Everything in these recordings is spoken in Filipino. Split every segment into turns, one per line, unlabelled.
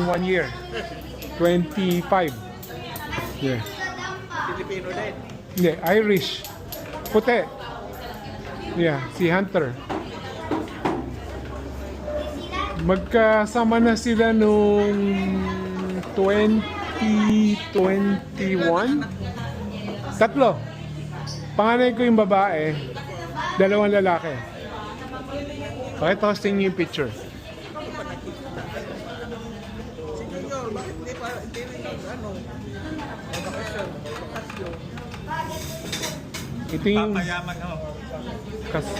1 year. 25. Yeah.
Filipino din.
Hindi, Irish. Puti. Yeah, si Hunter. Magkasama na sila nung 2021. Tatlo. Panganay ko yung babae, dalawang lalaki. Okay, tapos tingin yung picture.
Si Junior, bakit hindi rin bakasyon?
Ito yung
Papayaman ho.
kasi.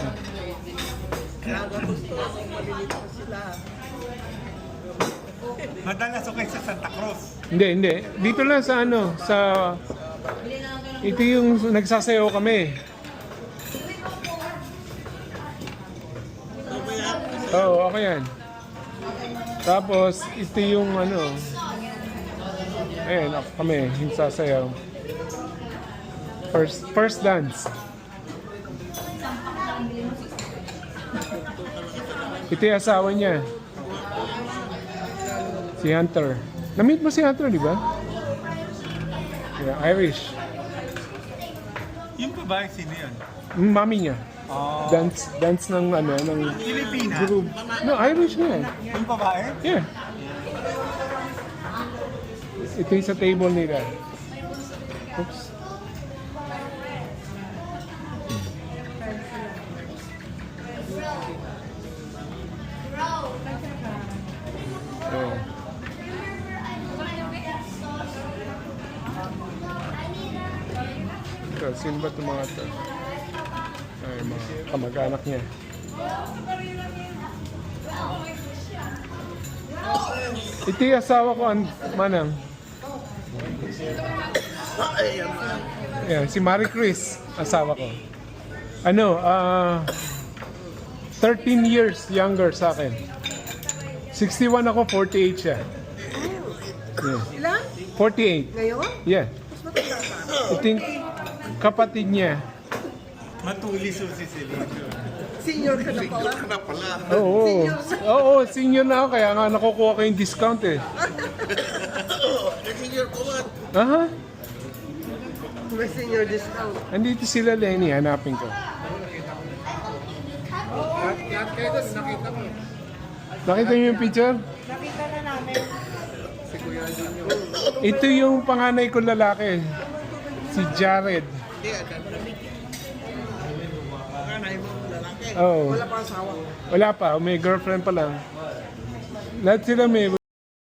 Kaya gusto, malilito sila.
Madalas ako sa Santa Cruz.
Hindi. Dito lang sa ano, sa... Ito yung nagsasayaw kami. Oo, okay yan. Tapos, ito yung ano... Ayan, ako kami, yung sasayaw. First dance. Ito yung asawa niya. Si Hunter. Na-meet mo si Hunter, di ba? Yeah, Irish.
Yung babae, sino yun?
Yung mami niya.
Oh.
Dance ng ano, ng
Pilipina?
group. No, Irish nga.
Yung babae?
Yeah. Ito yung sa table nila. Oops. Oh. Ito, sino ba itong mga ito? Ay, mga kamag-anak niya. Ito yung asawa ko, Manang. Yeah, si Marie Chris, asawa ko. Ano, 13 years younger sa akin. 61 ako, 48 siya. Yeah.
Ilan?
48.
Ngayon?
Yeah.
Mas matanda pa.
Ito yung kapatid niya.
Matulis ho si Celine.
Senior ka na pala.
Oo. Oo, senior na ako, kaya nga nakukuha ko yung discount eh.
Senior ko man.
Aha.
May senior discount.
Andito sila, Lenny, hanapin ko.
Lahat kayo doon, nakita ko.
Nakita niyo yung picture?
Nakita na namin.
Si Kuya Junior.
Ito yung panganay ko lalaki. Si Jared.
Hindi, nanay mo lalaki.
Oo.
Wala pa asawa.
Wala pa, may girlfriend pa lang. Lahat sila may